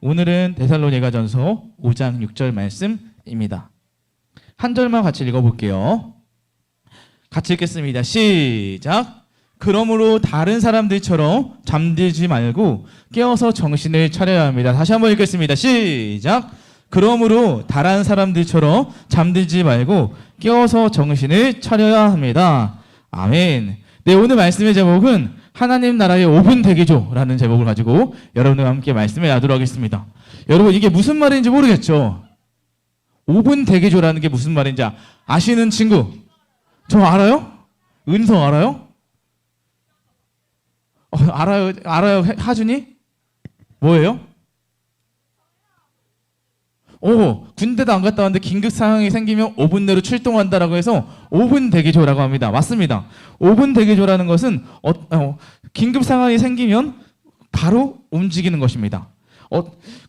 오늘은 데살로니가전서 5장 6절 말씀입니다. 한 절만 같이 읽어볼게요. 같이 읽겠습니다. 시작. 그러므로 다른 사람들처럼 잠들지 말고 깨어서 정신을 차려야 합니다. 다시 한번 읽겠습니다. 시작. 그러므로 다른 사람들처럼 잠들지 말고 깨어서 정신을 차려야 합니다. 아멘. 네, 오늘 말씀의 제목은 하나님 나라의 5분 대기조라는 제목을 가지고 여러분들과 함께 말씀을 나누도록 하겠습니다. 여러분, 이게 무슨 말인지 모르겠죠? 5분 대기조라는 게 무슨 말인지 아시는 친구? 저 알아요? 은성 알아요? 알아요, 하준이? 뭐예요? 군대도 안 갔다 왔는데 긴급 상황이 생기면 5분 내로 출동한다라고 해서 5분 대기조라고 합니다. 맞습니다. 5분 대기조라는 것은 긴급 상황이 생기면 바로 움직이는 것입니다.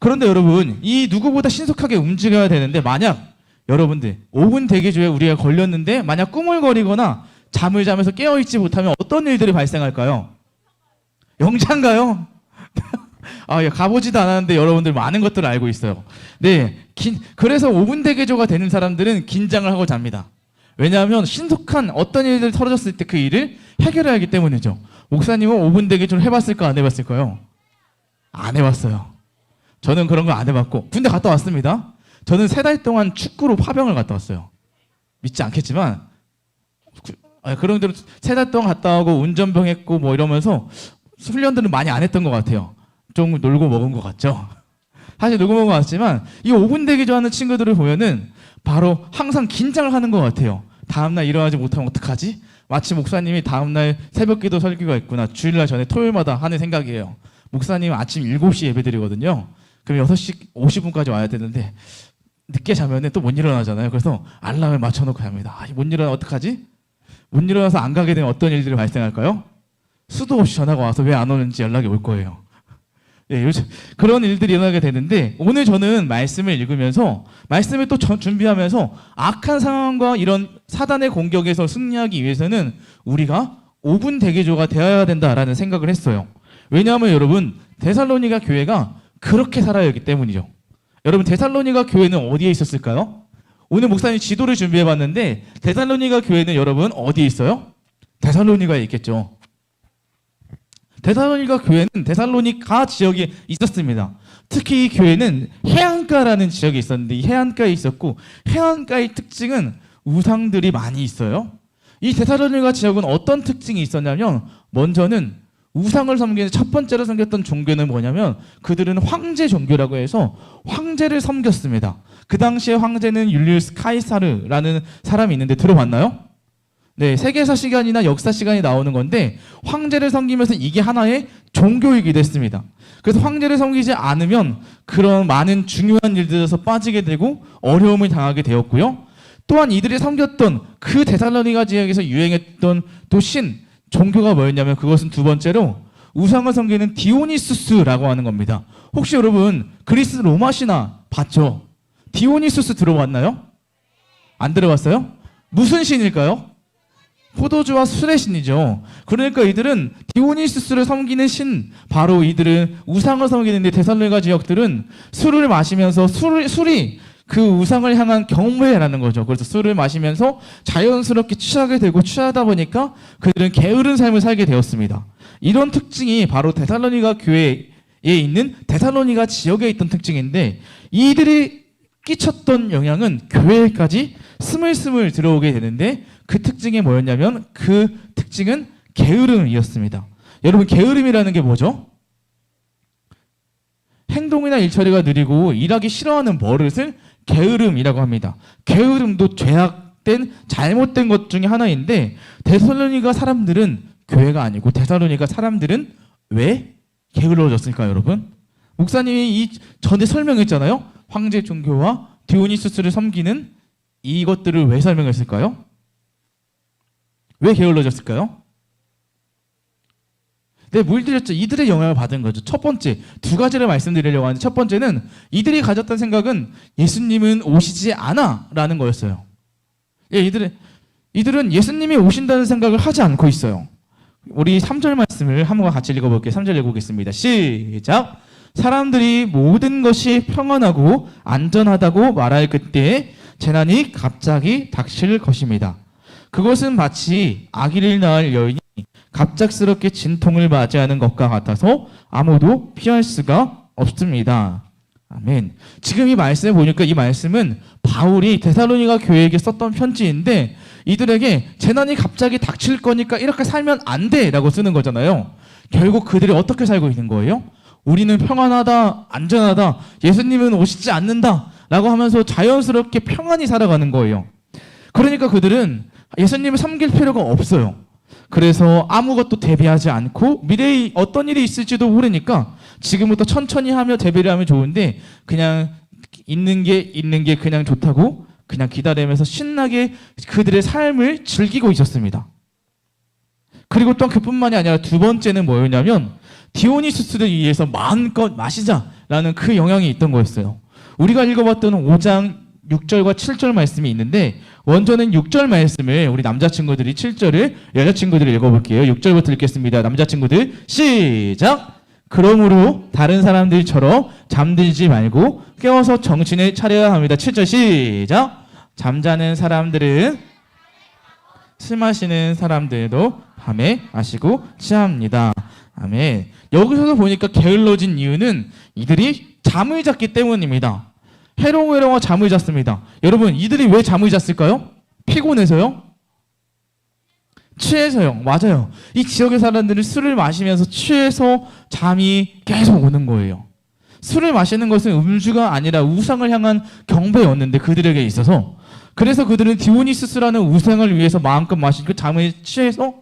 그런데 여러분, 이 누구보다 신속하게 움직여야 되는데 만약 여러분들 5분 대기조에 우리가 걸렸는데 만약 꾸물거리거나 잠을 자면서 깨어있지 못하면 어떤 일들이 발생할까요? 영창가요? 가보지도 않았는데 여러분들 많은 것들을 알고 있어요. 네, 그래서 5분 대기조가 되는 사람들은 긴장을 하고 잡니다. 왜냐하면 신속한 어떤 일들이 터졌을 때 그 일을 해결해야 하기 때문이죠. 목사님은 5분 대기조를 해봤을까 안 해봤을까요? 안 해봤어요. 저는 그런 거 안 해봤고 군대 갔다 왔습니다. 저는 3달 동안 축구로 파병을 갔다 왔어요. 믿지 않겠지만 그런 대로 3달 동안 갔다 오고 운전병 했고 뭐 이러면서 훈련들은 많이 안 했던 것 같아요. 좀 놀고 먹은 것 같죠. 사실 놀고 먹은 것 같지만 이 5분 대기조 하는 친구들을 보면은 바로 항상 긴장을 하는 것 같아요. 다음날 일어나지 못하면 어떡하지? 마치 목사님이 다음날 새벽기도 설교가 있구나. 주일날 전에 토요일마다 하는 생각이에요. 목사님은 아침 7시 예배드리거든요. 그럼 6시 50분까지 와야 되는데 늦게 자면은 또 못 일어나잖아요. 그래서 알람을 맞춰놓고 합니다. 못 일어나 어떡하지? 못 일어나서 안 가게 되면 어떤 일들이 발생할까요? 수도 없이 전화가 와서 왜 안 오는지 연락이 올 거예요. 네, 요즘 그런 일들이 일어나게 되는데 오늘 저는 말씀을 읽으면서 말씀을 또 준비하면서 악한 상황과 이런 사단의 공격에서 승리하기 위해서는 우리가 5분 대기조가 되어야 된다라는 생각을 했어요. 왜냐하면 여러분, 데살로니가 교회가 그렇게 살아야 하기 때문이죠. 여러분, 데살로니가 교회는 어디에 있었을까요? 오늘 목사님 지도를 준비해봤는데 데살로니가 교회는 여러분 어디에 있어요? 데살로니가에 있겠죠. 데살로니가 교회는 데살로니가 지역에 있었습니다. 특히 이 교회는 해안가라는 지역에 있었는데 이 해안가에 있었고 해안가의 특징은 우상들이 많이 있어요. 이 데살로니가 지역은 어떤 특징이 있었냐면 먼저는 우상을 섬기는 첫 번째로 섬겼던 종교는 뭐냐면 그들은 황제 종교라고 해서 황제를 섬겼습니다. 그 당시에 황제는 율리우스 카이사르라는 사람이 있는데 들어봤나요? 네, 세계사 시간이나 역사 시간이 나오는 건데 황제를 섬기면서 이게 하나의 종교이기도 했습니다. 그래서 황제를 섬기지 않으면 그런 많은 중요한 일들에서 빠지게 되고 어려움을 당하게 되었고요. 또한 이들이 섬겼던 그 데살로니가 지역에서 유행했던 또 종교가 뭐였냐면 그것은 두 번째로 우상을 섬기는 디오니수스라고 하는 겁니다. 혹시 여러분 그리스 로마 신화 봤죠? 디오니수스 들어봤나요? 안 들어봤어요? 무슨 신일까요? 포도주와 술의 신이죠. 그러니까 이들은 디오니수스를 섬기는 신, 바로 이들은 우상을 섬기는데 데살로니가 지역들은 술을 마시면서 술이 그 우상을 향한 경배라는 거죠. 그래서 술을 마시면서 자연스럽게 취하게 되고 취하다 보니까 그들은 게으른 삶을 살게 되었습니다. 이런 특징이 바로 데살로니가 교회에 있는 데살로니가 지역에 있던 특징인데 이들이 끼쳤던 영향은 교회까지 스물스물 들어오게 되는데 그 특징이 뭐였냐면 그 특징은 게으름이었습니다. 여러분, 게으름이라는 게 뭐죠? 행동이나 일처리가 느리고 일하기 싫어하는 버릇을 게으름이라고 합니다. 게으름도 죄악된 잘못된 것 중에 하나인데 데살로니가 사람들은 교회가 아니고 데살로니가 사람들은 왜 게을러졌을까요, 여러분? 목사님이 이 전에 설명했잖아요. 황제 종교와 디오니수스를 섬기는 이것들을 왜 설명했을까요? 왜 게을러졌을까요? 네, 물들였죠. 이들의 영향을 받은 거죠. 첫 번째, 두 가지를 말씀드리려고 하는데 첫 번째는 이들이 가졌던 생각은 예수님은 오시지 않아 라는 거였어요. 예, 이들은 예수님이 오신다는 생각을 하지 않고 있어요. 우리 3절 말씀을 한번 같이 읽어볼게요. 3절 읽어보겠습니다. 시작! 사람들이 모든 것이 평안하고 안전하다고 말할 그때 재난이 갑자기 닥칠 것입니다. 그것은 마치 아기를 낳을 여인이 갑작스럽게 진통을 맞이하는 것과 같아서 아무도 피할 수가 없습니다. 아멘. 지금 이 말씀을 보니까 이 말씀은 바울이 데살로니가 교회에게 썼던 편지인데 이들에게 재난이 갑자기 닥칠 거니까 이렇게 살면 안 돼 라고 쓰는 거잖아요. 결국 그들이 어떻게 살고 있는 거예요? 우리는 평안하다, 안전하다, 예수님은 오시지 않는다 라고 하면서 자연스럽게 평안히 살아가는 거예요. 그러니까 그들은 예수님을 섬길 필요가 없어요. 그래서 아무것도 대비하지 않고 미래에 어떤 일이 있을지도 모르니까 지금부터 천천히 하며 대비를 하면 좋은데 그냥 있는 게 그냥 좋다고 그냥 기다리면서 신나게 그들의 삶을 즐기고 있었습니다. 그리고 또한 그뿐만이 아니라 두 번째는 뭐였냐면 디오니수스를 위해서 마음껏 마시자라는 그 영향이 있던 거였어요. 우리가 읽어봤던 5장 6절과 7절 말씀이 있는데 먼저는 6절 말씀을 우리 남자친구들이 7절을 여자친구들이 읽어볼게요. 6절부터 읽겠습니다. 남자친구들 시작! 그러므로 다른 사람들처럼 잠들지 말고 깨워서 정신을 차려야 합니다. 7절 시작! 잠자는 사람들은 술 마시는 사람들도 밤에 마시고 취합니다. 아멘. 여기서도 보니까 게을러진 이유는 이들이 잠을 잤기 때문입니다. 해롱해롱하고 잠을 잤습니다. 여러분, 이들이 왜 잠을 잤을까요? 피곤해서요? 취해서요. 맞아요. 이 지역의 사람들은 술을 마시면서 취해서 잠이 계속 오는 거예요. 술을 마시는 것은 음주가 아니라 우상을 향한 경배였는데 그들에게 있어서 그래서 그들은 디오니수스라는 우상을 위해서 마음껏 마시고 잠을 취해서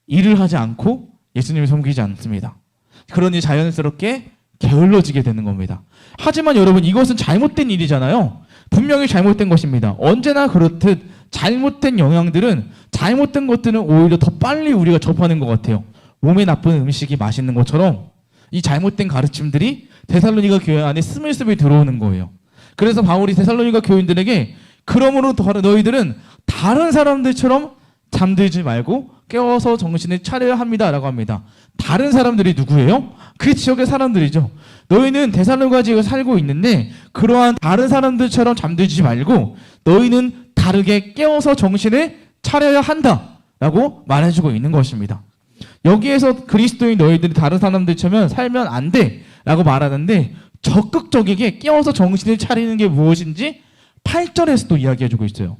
일을 하지 않고 예수님을 섬기지 않습니다. 그러니 자연스럽게 게을러지게 되는 겁니다. 하지만 여러분 이것은 잘못된 일이잖아요. 분명히 잘못된 것입니다. 언제나 그렇듯 잘못된 영향들은 잘못된 것들은 오히려 더 빨리 우리가 접하는 것 같아요. 몸에 나쁜 음식이 맛있는 것처럼 이 잘못된 가르침들이 데살로니가 교회 안에 스물스물 들어오는 거예요. 그래서 바울이 데살로니가 교인들에게 그러므로 너희들은 다른 사람들처럼 잠들지 말고 깨워서 정신을 차려야 합니다 라고 합니다. 다른 사람들이 누구예요? 그 지역의 사람들이죠. 너희는 데살로니가 지역에 살고 있는데 그러한 다른 사람들처럼 잠들지 말고 너희는 다르게 깨워서 정신을 차려야 한다 라고 말해주고 있는 것입니다. 여기에서 그리스도인 너희들이 다른 사람들처럼 살면 안 돼 라고 말하는데 적극적이게 깨워서 정신을 차리는 게 무엇인지 8절에서도 이야기해주고 있어요.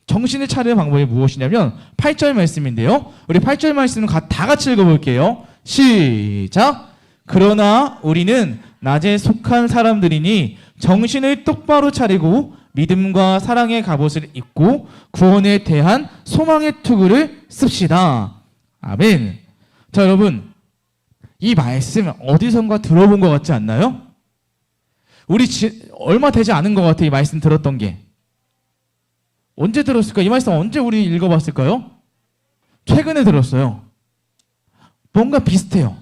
정신을 차리는 방법이 무엇이냐면 8절 말씀인데요. 우리 8절 말씀을 다 같이 읽어볼게요. 시작! 그러나 우리는 낮에 속한 사람들이니 정신을 똑바로 차리고 믿음과 사랑의 갑옷을 입고 구원에 대한 소망의 투구를 씁시다. 아멘. 자, 여러분 이 말씀 어디선가 들어본 것 같지 않나요? 우리 얼마 되지 않은 것 같아요. 이 말씀 들었던 게. 언제 들었을까? 이 말씀 언제 우리 읽어봤을까요? 최근에 들었어요. 뭔가 비슷해요.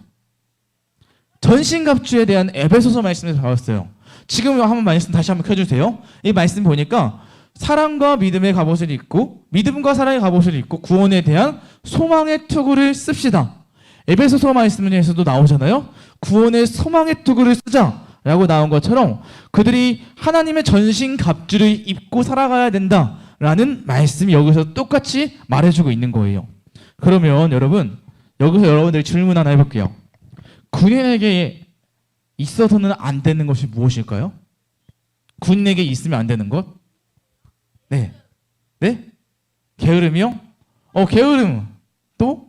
전신갑주에 대한 에베소서 말씀에서 배웠어요. 지금 한번 말씀 다시 한번 켜주세요. 이 말씀 보니까 사랑과 믿음의 갑옷을 입고 믿음과 사랑의 갑옷을 입고 구원에 대한 소망의 투구를 씁시다. 에베소서 말씀에서도 나오잖아요. 구원의 소망의 투구를 쓰자라고 나온 것처럼 그들이 하나님의 전신갑주를 입고 살아가야 된다라는 말씀이 여기서 똑같이 말해주고 있는 거예요. 그러면 여러분 여기서 여러분들이 질문 하나 해볼게요. 군인에게 있어서는 안 되는 것이 무엇일까요? 군인에게 있으면 안 되는 것? 네. 네? 게으름이요? 게으름. 또?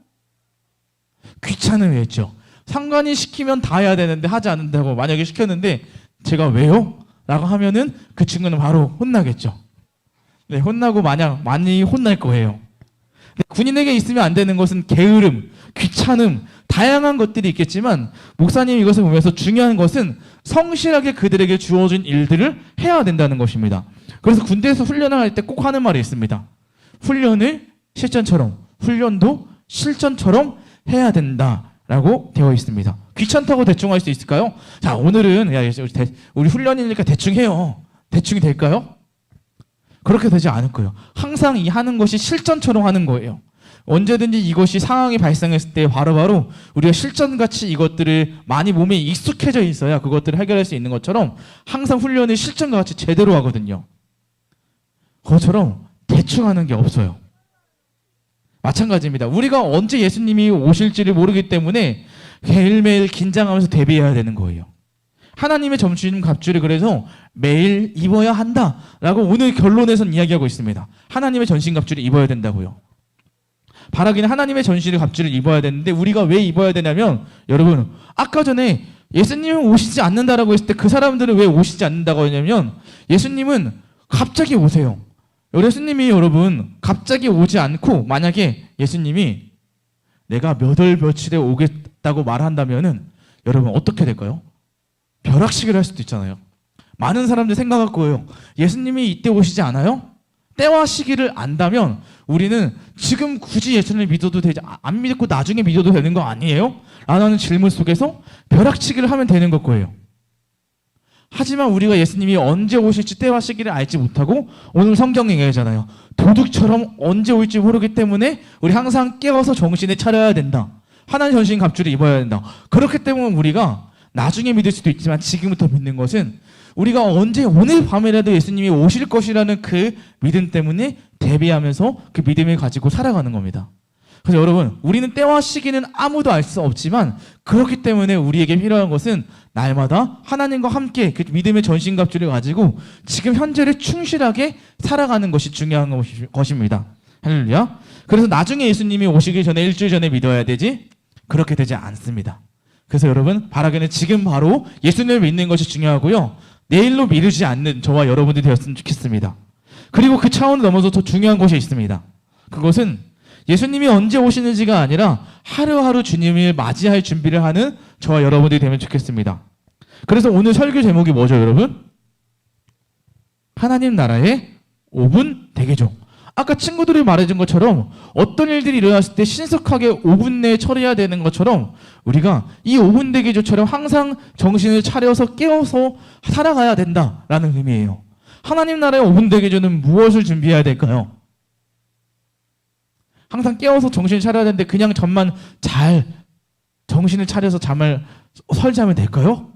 귀찮음이었죠. 상관이 시키면 다 해야 되는데 하지 않는다고 만약에 시켰는데 제가 왜요? 라고 하면은 그 친구는 바로 혼나겠죠. 네, 혼나고 많이 혼날 거예요. 군인에게 있으면 안 되는 것은 게으름, 귀찮음, 다양한 것들이 있겠지만 목사님이 이것을 보면서 중요한 것은 성실하게 그들에게 주어진 일들을 해야 된다는 것입니다. 그래서 군대에서 훈련을 할 때 꼭 하는 말이 있습니다. 훈련을 실전처럼, 훈련도 실전처럼 해야 된다라고 되어 있습니다. 귀찮다고 대충 할 수 있을까요? 자, 오늘은 우리 훈련이니까 대충 해요. 대충이 될까요? 그렇게 되지 않을 거예요. 항상 이 하는 것이 실전처럼 하는 거예요. 언제든지 이것이 상황이 발생했을 때 바로바로 우리가 실전같이 이것들을 많이 몸에 익숙해져 있어야 그것들을 해결할 수 있는 것처럼 항상 훈련을 실전과 같이 제대로 하거든요. 그것처럼 대충 하는 게 없어요. 마찬가지입니다. 우리가 언제 예수님이 오실지를 모르기 때문에 매일매일 긴장하면서 대비해야 되는 거예요. 하나님의 전신 갑주를 그래서 매일 입어야 한다라고 오늘 결론에서는 이야기하고 있습니다. 하나님의 전신 갑주를 입어야 된다고요. 바라기는 하나님의 전신 갑주를 입어야 되는데 우리가 왜 입어야 되냐면 여러분 아까 전에 예수님은 오시지 않는다라고 했을 때 그 사람들은 왜 오시지 않는다고 하냐면 예수님은 갑자기 오세요. 예수님이 여러분 갑자기 오지 않고 만약에 예수님이 내가 몇 월 며칠에 오겠다고 말한다면은 여러분 어떻게 될까요? 벼락치기를 할 수도 있잖아요. 많은 사람들이 생각할 거예요. 예수님이 이때 오시지 않아요? 때와 시기를 안다면 우리는 지금 굳이 예수님을 믿어도 되지 안 믿고 나중에 믿어도 되는 거 아니에요? 라는 질문 속에서 벼락치기를 하면 되는 것 거예요. 하지만 우리가 예수님이 언제 오실지 때와 시기를 알지 못하고 오늘 성경에 얘기하잖아요. 도둑처럼 언제 올지 모르기 때문에 우리 항상 깨어서 정신을 차려야 된다. 하나님 전신 갑주를 입어야 된다. 그렇기 때문에 우리가 나중에 믿을 수도 있지만 지금부터 믿는 것은 우리가 언제 오늘 밤이라도 예수님이 오실 것이라는 그 믿음 때문에 대비하면서 그 믿음을 가지고 살아가는 겁니다. 그래서 여러분 우리는 때와 시기는 아무도 알 수 없지만 그렇기 때문에 우리에게 필요한 것은 날마다 하나님과 함께 그 믿음의 전신갑주를 가지고 지금 현재를 충실하게 살아가는 것이 중요한 것입니다. 할렐루야. 그래서 나중에 예수님이 오시기 전에 일주일 전에 믿어야 되지 그렇게 되지 않습니다. 그래서 여러분 바라기는 지금 바로 예수님을 믿는 것이 중요하고요. 내일로 미루지 않는 저와 여러분들이 되었으면 좋겠습니다. 그리고 그 차원을 넘어서 더 중요한 것이 있습니다. 그것은 예수님이 언제 오시는지가 아니라 하루하루 주님을 맞이할 준비를 하는 저와 여러분들이 되면 좋겠습니다. 그래서 오늘 설교 제목이 뭐죠, 여러분? 하나님 나라의 5분 대기조. 아까 친구들이 말해준 것처럼 어떤 일들이 일어났을 때 신속하게 5분 내에 처리해야 되는 것처럼 우리가 이 5분 대기조처럼 항상 정신을 차려서 깨어서 살아가야 된다라는 의미예요. 하나님 나라의 5분 대기조는 무엇을 준비해야 될까요? 항상 깨어서 정신을 차려야 되는데 그냥 잠만 잘 정신을 차려서 잠을 설자면 될까요?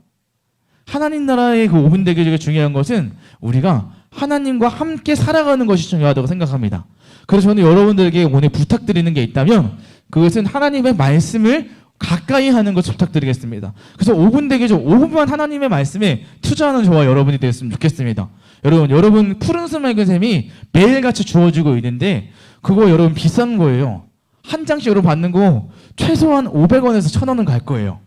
하나님 나라의 그 5분 대기조가 중요한 것은 우리가 하나님과 함께 살아가는 것이 중요하다고 생각합니다. 그래서 저는 여러분들에게 오늘 부탁드리는 게 있다면 그것은 하나님의 말씀을 가까이 하는 것을 부탁드리겠습니다. 그래서 5분 대기조 5분만 하나님의 말씀에 투자하는 저와 여러분이 되었으면 좋겠습니다. 여러분 푸른 수맑은 샘이 매일같이 주어지고 있는데 그거 여러분 비싼 거예요. 한 장씩 여러분 받는 거 최소한 500원에서 1000원은 갈 거예요.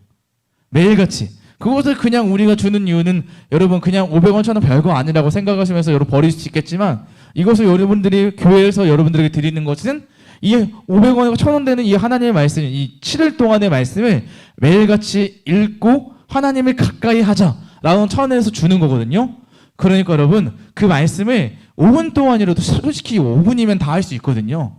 매일같이. 그것을 그냥 우리가 주는 이유는 여러분 그냥 500원, 1000원 별거 아니라고 생각하시면서 여러분 버릴 수 있겠지만 이것을 여러분들이 교회에서 여러분들에게 드리는 것은 이 500원이고 1000원 되는 이 하나님의 말씀, 이 7일 동안의 말씀을 매일같이 읽고 하나님을 가까이 하자라는 차원에서 주는 거거든요. 그러니까 여러분 그 말씀을 5분 동안이라도 솔직히 5분이면 다 할 수 있거든요.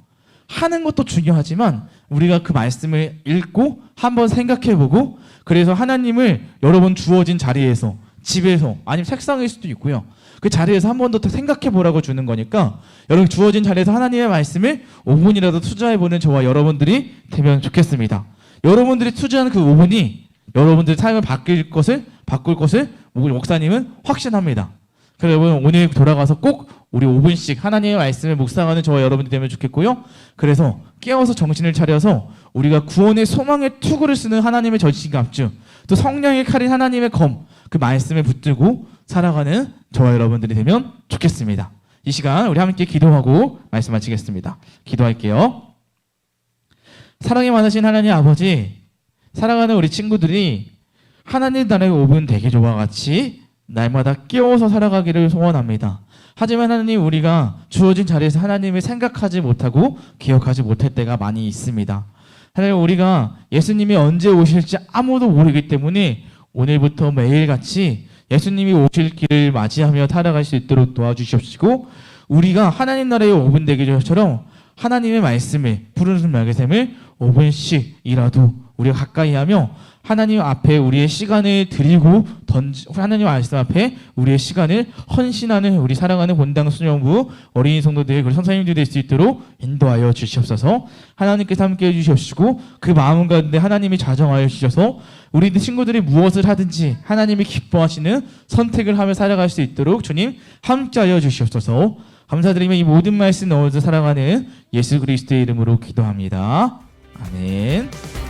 하는 것도 중요하지만 우리가 그 말씀을 읽고 한번 생각해보고 그래서 하나님을 여러분 주어진 자리에서 집에서 아니면 책상일 수도 있고요. 그 자리에서 한 번 더 생각해보라고 주는 거니까 여러분 주어진 자리에서 하나님의 말씀을 5분이라도 투자해보는 저와 여러분들이 되면 좋겠습니다. 여러분들이 투자하는 그 5분이 여러분들의 삶을 바꿀 것을 목사님은 확신합니다. 그래서 여러분 오늘 돌아가서 꼭 우리 5분씩 하나님의 말씀을 묵상하는 저와 여러분들이 되면 좋겠고요. 그래서 깨어서 정신을 차려서 우리가 구원의 소망의 투구를 쓰는 하나님의 전신갑주 또 성령의 칼인 하나님의 검 그 말씀을 붙들고 살아가는 저와 여러분들이 되면 좋겠습니다. 이 시간 우리 함께 기도하고 말씀 마치겠습니다. 기도할게요. 사랑이 많으신 하나님 아버지, 사랑하는 우리 친구들이 하나님 나라의 5분 대기조와 같이 날마다 깨워서 살아가기를 소원합니다. 하지만 하나님 우리가 주어진 자리에서 하나님을 생각하지 못하고 기억하지 못할 때가 많이 있습니다. 하나님 우리가 예수님이 언제 오실지 아무도 모르기 때문에 오늘부터 매일같이 예수님이 오실 길을 맞이하며 살아갈 수 있도록 도와주시옵시고 우리가 하나님 나라의 5분 대기조처럼 하나님의 말씀을 푸른 숲 날개샘을 5분씩이라도 우리가 가까이 하며 하나님 앞에 우리의 시간을 드리고 하나님 말씀 앞에 우리의 시간을 헌신하는 우리 사랑하는 본당 수녀부 어린이 성도들 그리고 선생님들 될 수 있도록 인도하여 주시옵소서. 하나님께서 함께 해주시옵시고 그 마음 가운데 하나님이 자정하여 주셔서 우리 친구들이 무엇을 하든지 하나님이 기뻐하시는 선택을 하며 살아갈 수 있도록 주님 함께하여 주시옵소서. 감사드리며 이 모든 말씀 넣어서 사랑하는 예수 그리스도의 이름으로 기도합니다. 아멘.